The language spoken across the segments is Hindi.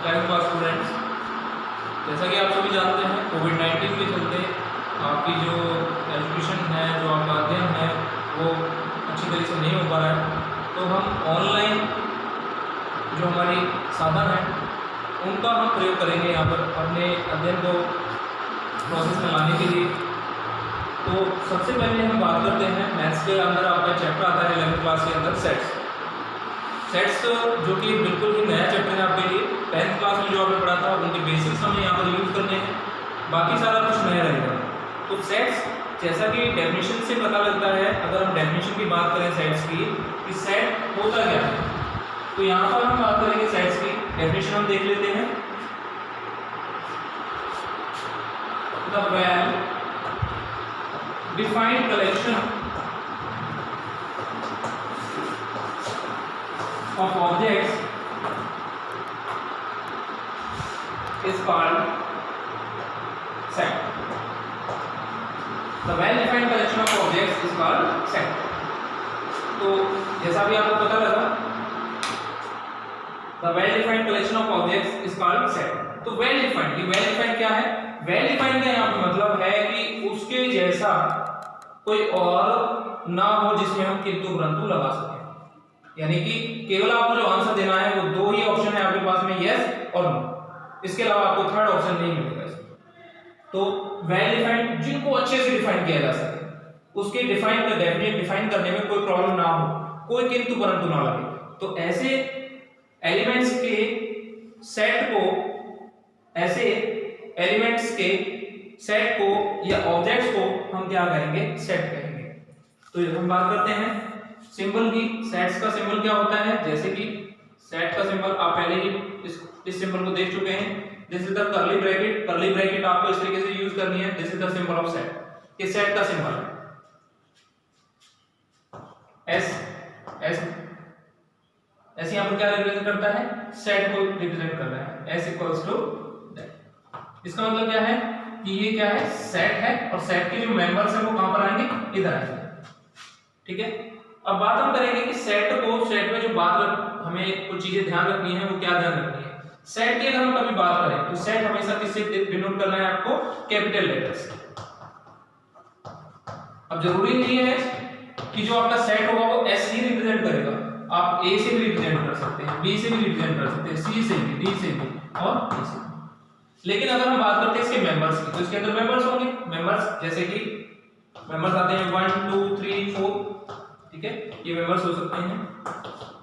10th क्लास स्टूडेंट्स, जैसा कि आप सभी जानते हैं कोविड-19 के चलते आपकी जो एजुकेशन है, जो आपका अध्ययन है, वो अच्छी तरीके से नहीं हो पा रहा है। तो हम ऑनलाइन जो हमारी साधन है उनका हम प्रयोग करेंगे यहाँ पर अपने अध्ययन को प्रोसेस में लाने के लिए। तो सबसे पहले हम बात करते हैं मैथ्स के अंदर आपका चैप्टर आता है 11th क्लास के अंदर सेट्स। सेट्स जो कि बिल्कुल ही नया चैप्टर है आपके लिए। 10th क्लास में जो आपने पढ़ा था उनके बेसिक्स हमें यहाँ पर यूज़ करने हैं, बाकी सारा कुछ नया रहेगा। तो सेट्स जैसा कि डेफिनेशन से पता लगता है, अगर हम डेफिनेशन की बात करें सेट्स की कि सेट होता क्या है, तो यहाँ पर हम बात करेंगे सेट्स की डेफिनेशन हम देख लेते हैं। The well defined collection of objects is called set. The well-defined collection of objects is called set. तो जैसा भी आपको पता लगा, the well-defined collection of objects is called set. तो well-defined, ये well-defined क्या है? well-defined का यहाँ पे मतलब है कि उसके जैसा कोई और ना हो जिसमें हम किंतु परंतु लगा सकें। यानी कि केवल आपको जो आंसर देना है वो दो ही ऑप्शन है आपके पास में, यस और नो। इसके अलावा आपको थर्ड ऑप्शन नहीं मिलेगा इसमें। तो वेल डिफाइंड जिनको अच्छे से डिफाइन किया जा सके, उसके डिफाइन करने में कोई प्रॉब्लम ना हो, कोई किंतु परंतु ना लगे, तो ऐसे एलिमेंट्स के सेट को, ऐसे एलिमेंट्स के सेट को या ऑब्जेक्ट्स को हम क्या कहेंगे? सेट कहेंगे। तो हम बात करते हैं सिंबल की। सेट्स का सिंबल क्या होता है? जैसे कि सेट का सिंबल आप पहले ही इस सिंबल को देख चुके हैं। This is the curly bracket. Curly bracket आपको इस तरीके से यूज करनी है। This is the symbol of set. ये सेट का सिंबल है। एस एस ऐसे यहां पर क्या रिप्रेजेंट करता है? सेट को रिप्रेजेंट कर रहा है। S equals to that. इसका मतलब क्या है कि ये क्या है? सेट है, और सेट के जो मेंबर्स हैं वो कहां पर आएंगे? इधर आएंगे। ठीक है। अब बात हम करेंगे कि सेट में जो बात हमें कुछ चीजें ध्यान रखनी है, वो क्या ध्यान रखनी है? सेट की अगर हम कभी बात करें तो सेट हमेशा किससे डिनोट करना है आपको? कैपिटल लेटर से। अब जरूरी नहीं है कि जो आपका सेट होगा वो एस ही रिप्रेजेंट करेगा। आप ए से भी रिप्रेजेंट कर सकते हैं, बी से भी रिप्रेजेंट कर सकते हैं, सी से भी, डी से भी और ई से भी। लेकिन अगर हम बात करते हैं इसके मेंबर्स की, तो इसके अंदर मेंबर्स होंगे। मेंबर्स जैसे कि मेंबर्स आते हैं 1 2 3 4। ठीक है, ये मेंबर्स हो सकते हैं।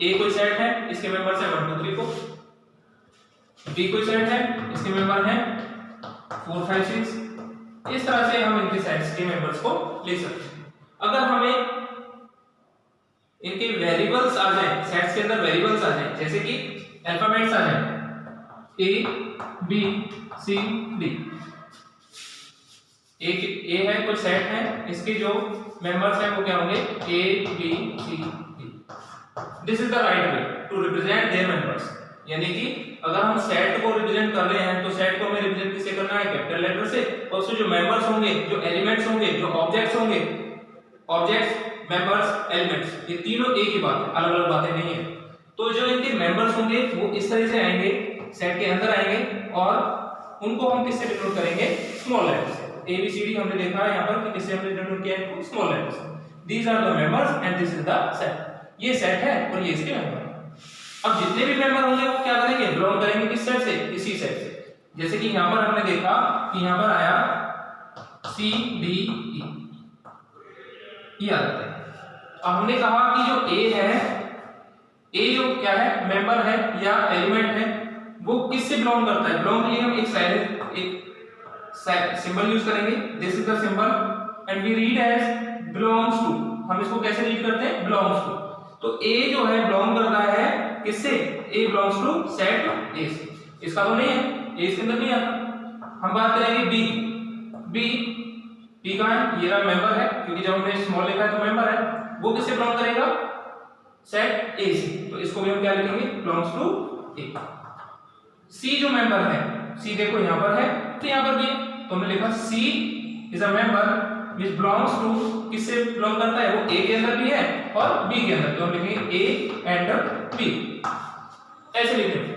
ए कोई सेट है, इसके मेंबर्स है 1 2 3 4। बी कोई सेट है, इसके मेंबर हैं 4 5 6। इस तरह से हम इनके सेट्स के मेंबर्स को ले सकते हैं। अगर हमें इनके वेरिएबल्स आ जाए, सेट्स के अंदर वेरिएबल्स आ जाए, जैसे कि अल्फाबेट्स आ जाए ए बी सी डी। ए है कोई सेट है, इसके जो मेंबर्स हैं वो क्या होंगे? A B C D. This is the right way to represent their members. यानी कि अगर हम सेट को रिप्रेजेंट कर रहे हैं तो सेट को हमें रिप्रेजेंट किससे करना है? कैपिटल लेटर से। और उसमें जो मेंबर्स होंगे, जो एलिमेंट्स होंगे, जो ऑब्जेक्ट्स होंगे, ऑब्जेक्ट्स मेंबर्स एलिमेंट्स, ये तीनों एक ही बात है, अलग अलग बातें नहीं है। तो जो इनके मेंबर्स होंगे वो इस तरह से आएंगे, सेट के अंदर आएंगे, और उनको हम किससे डिनोट करेंगे? स्मॉल लेटर से। ए बी सी डी हमने देखा है यहाँ पर कि किससे हमने डिनोट किया है? स्मॉल लेटर से। These are the members and this is the set. ये सेट है और ये इसके मेंबर है। अब जितने भी मेंबर होंगे वो क्या करेंगे? बिलोंग करेंगे किस सेट से? इसी सेट से। जैसे कि यहाँ पर हमने देखा कि यहाँ पर आया सी डी ई, ये आ जाता है। अब हमने कहा कि जो ए है, ए जो क्या है? मेंबर है या एलिमेंट है, वो किससे बिलोंग करता है? बिलोंग के लिए हम एक सिंबल यूज करेंगे। This is the symbol and we read as belongs to. हम इसको कैसे रीड करते हैं? Belongs to. तो ए जो है बिलोंग करता है किससे? A belongs to set A से। इसका तो नहीं है, ए इसके अंदर नहीं आता। हम बात करेंगे बी। बी कहां है? ये रहा मेंबर है, क्योंकि जब हमने स्मॉल लिखा है तो मेंबर है। वो किससे बिलोंग करेगा? सेट ए से। तो इसको भी हम क्या लिखेंगे? बिलोंग्स टू ए। सी जो मेंबर है, सी देखो यहां पर है तो यहां पर भी, तो हमने लिखा C is a member which belongs to, किससे बिलोंग करता है? वो ए के अंदर भी है और बी के अंदर। तो हम लिखेंगे ए एंड बी, ऐसे लिखेंगे।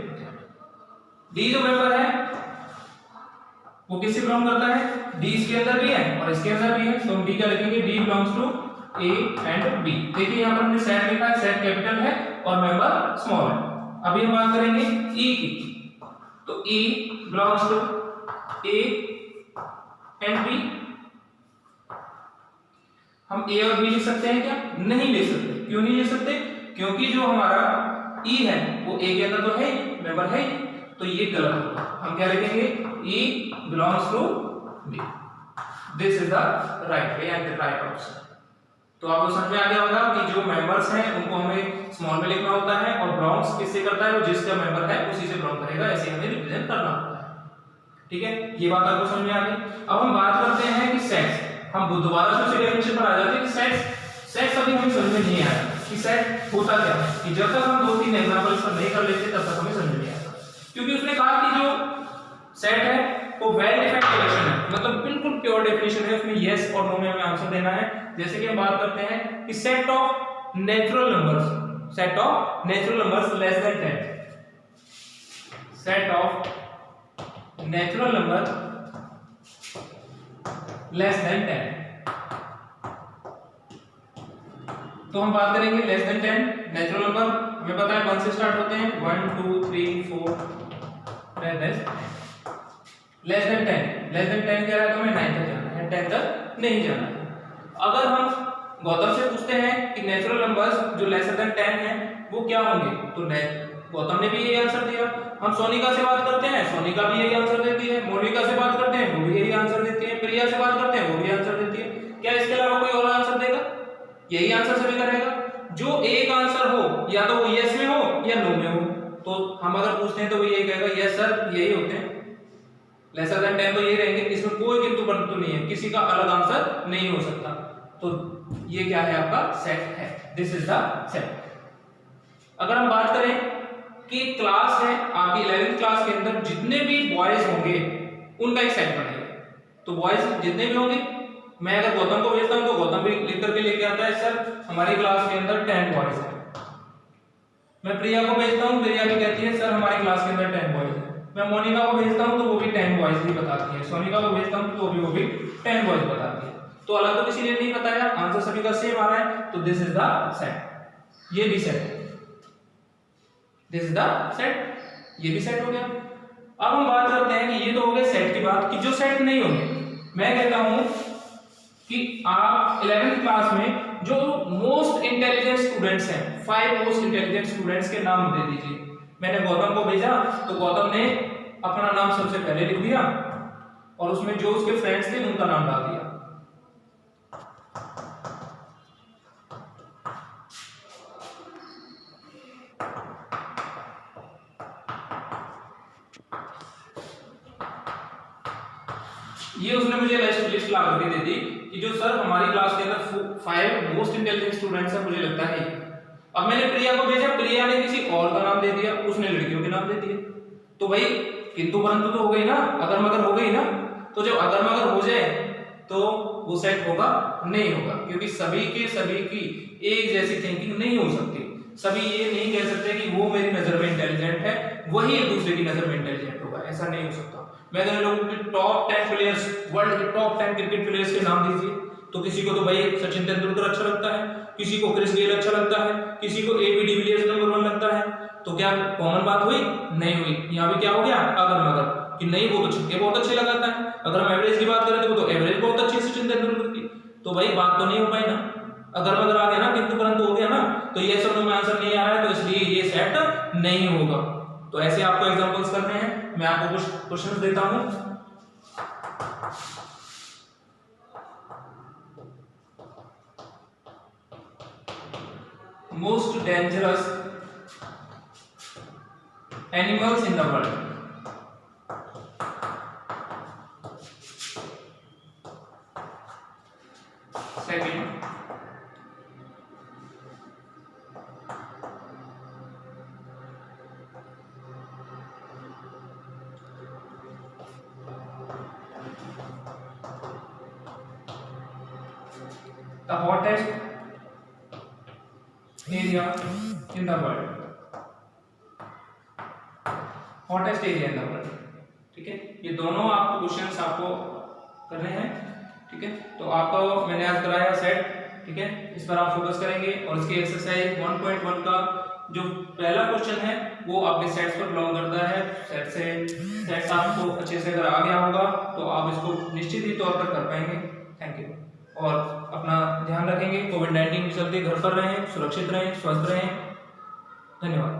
डी जो मेंबर है वो किससे बिलोंग करता है, डी इसके अंदर भी है और इसके अंदर भी है, तो हम डी क्या लिखेंगे, D belongs to A and B. देखिए यहाँ पर हमने सेट लिखा है, सेट कैपिटल है और मेंबर स्मॉल है। अभी हम बात करेंगे ई की, तो E belongs to A and B. हम ए और बी लिख सकते हैं क्या, नहीं लिख सकते। क्यों नहीं लिख सकते, क्योंकि जो हमारा ई है वो ए के अंदर तो है ही, मेंबर है ही, तो ये गलत होगा। हम क्या लिखेंगे, E belongs to B. This is the right way and the right option. तो आपको समझ में आ गया होगा कि जो मेंबर्स हैं उनको हमें स्मॉल में लिखना होता है और बिलोंग्स किससे करता है, वो जिसका मेंबर है उसी से बिलोंग करेगा, ऐसे हमें रिप्रेजेंट करना होता है। ठीक है, ये बात आपको समझ में आ गई। अब हम बात करते हैं कि सेट्स। हम दोबारा से उसी डेफिनेशन पर आ जाते हैं कि सेट्स अभी हमें समझ में नहीं आया कि सेट होता क्या है, कि जब तक हम 2-3 एग्जांपल्स पर नहीं कर लेते तब तक हमें समझ में नहीं आता। क्योंकि उसने कहा कि जो सेट है वो वेल डिफाइंड कलेक्शन है, मतलब बिल्कुल प्योर डेफिनेशन है, उसमें यस और नो में हमें आंसर देना है। जैसे कि हम बात करते हैं कि set of natural numbers, set of natural numbers less than 10, set of natural number less than 10। तो हम बात करेंगे लेस देन 10 नेचुरल नंबर, हमें पता है 1 से स्टार्ट होते हैं, 1 2 3 4 लेस देन 10 कह रहा है तो हमें 9 तक जाना है, 10 तक नहीं जाना है। अगर हम गौतम से पूछते हैं कि नेचुरल नंबर्स जो लेसर देन 10 है वो क्या होंगे, तो गौतम ने भी यही आंसर दिया। हम सोनिका से बात करते हैं, सोनिका भी यही आंसर देती है। मोनिका से बात करते हैं, वो भी यही आंसर देती है। प्रिया से बात करते हैं, वो भी आंसर देती है। क्या इसके अलावा कोई और आंसर देगा, यही आंसर सभी का रहेगा। जो एक आंसर हो या तो वो यस में हो या नो में हो, तो हम अगर पूछते हैं तो वो यही कहेगा यस सर यही होते हैं, लेसर देन 10 तो यही रहेंगे, इसमें कोई किंतु परंतु नहीं है, किसी का अलग आंसर नहीं हो सकता। तो ये क्या है, आपका सेट है, दिस इज द सेट। अगर हम बात करें कि क्लास है आपकी 11th क्लास के अंदर जितने भी बॉयज होंगे उनका एक सेट बनेगा, तो बॉयज जितने भी होंगे, मैं अगर गौतम को भेजता हूं तो गौतम भी लिख करके लेके आता है सर हमारी क्लास के अंदर 10 बॉयज हैं। मैं प्रिया को भेजता हूं, प्रिया भी कहती है सर हमारी क्लास के अंदर 10 बॉयज हैं। मैं मोनिका को भेजता हूं तो वो भी 10 बॉयज ही बताती है। सोनिका को भेजता हूं तो वो भी 10 बॉयज बताती है। तो अलग तो किसी ने नहीं बताया, आंसर सभी का सेम आ रहा है, तो दिस इज द सेट। ये भी सेट है, दिस इज द सेट, ये भी सेट हो गया। अब हम बात करते हैं कि ये तो हो गए सेट की बात, कि जो सेट नहीं होंगे। मैं कहता हूं कि आप 11th क्लास में जो मोस्ट इंटेलिजेंट स्टूडेंट्स हैं, 5 मोस्ट इंटेलिजेंट स्टूडेंट्स के नाम दे दीजिए। मैंने गौतम को भेजा तो गौतम ने अपना नाम सबसे पहले लिख दिया और उसमें जो उसके फ्रेंड्स थे उनका नाम डाल दिया। ये उसने मुझे लिस्ट ला करके दे दी कि जो सर हमारी क्लास के अंदर 5 मोस्ट इंटेलिजेंट स्टूडेंट्स हैं, मुझे लगता है। अब मैंने प्रिया को भेजा, प्रिया ने किसी और का नाम दे दिया, उसने लड़कियों के नाम दे दिए। तो भाई किंतु परंतु तो हो गई ना, अगर मगर हो गई ना। तो जब अगर मगर हो जाए तो वो सेट होगा नहीं होगा, क्योंकि सभी की एक जैसी थिंकिंग नहीं हो सकती। सभी ये नहीं कह सकते कि वो मेरी नजर में इंटेलिजेंट है वही एक दूसरे की नजर में इंटेलिजेंट होगा, ऐसा नहीं हो सकता। मैं अगर लोगों के टॉप 10 प्लेयर्स, वर्ल्ड के टॉप 10 क्रिकेट प्लेयर्स के नाम दीजिए, तो किसी को तो भाई सचिन तेंदुलकर अच्छा लगता है, किसी को क्रिस गेल अच्छा लगता है, किसी को एबी डिविलियर्स नंबर 1 लगता है। तो क्या कॉमन बात हुई? नहीं हुई। यहाँ भी क्या हो गया, अगर मगर, कि नहीं वो तो छक्के बहुत अच्छे लगाता है। अगर हम एवरेज की बात करें तो वो तो एवरेज बहुत अच्छी है सचिन तेंदुलकर की। तो भाई बात तो नहीं हो पाई ना, अगर मगर आ गया ना, किंतु परंतु हो गया ना, तो ये सब में आंसर नहीं आ रहा है, तो इसलिए ये सेट नहीं होगा। तो ऐसे आपको एग्जांपल्स करने हैं। मैं आपको कुछ क्वेश्चंस देता हूं। Most dangerous animals in the world. Second, the hottest area in the world. Hottest area in the world. ठीक है, ये दोनों आपको क्वेश्चंस आपको करने हैं। ठीक है, तो आपको मैंने आज कराया सेट। ठीक है, इस पर आप फोकस करेंगे और इसकी एक्सरसाइज 1.1 का जो पहला क्वेश्चन है वो आपके सेट्स पर बिलोंग करता है। सेट्स आपको अच्छे से अगर आ गया होगा तो आप इसको निश्चित ही तौर पर कर पाएंगे। Thank you. और अपना ध्यान रखेंगे, कोविड-19 के चलते घर पर रहें, सुरक्षित रहें, स्वस्थ रहें। धन्यवाद।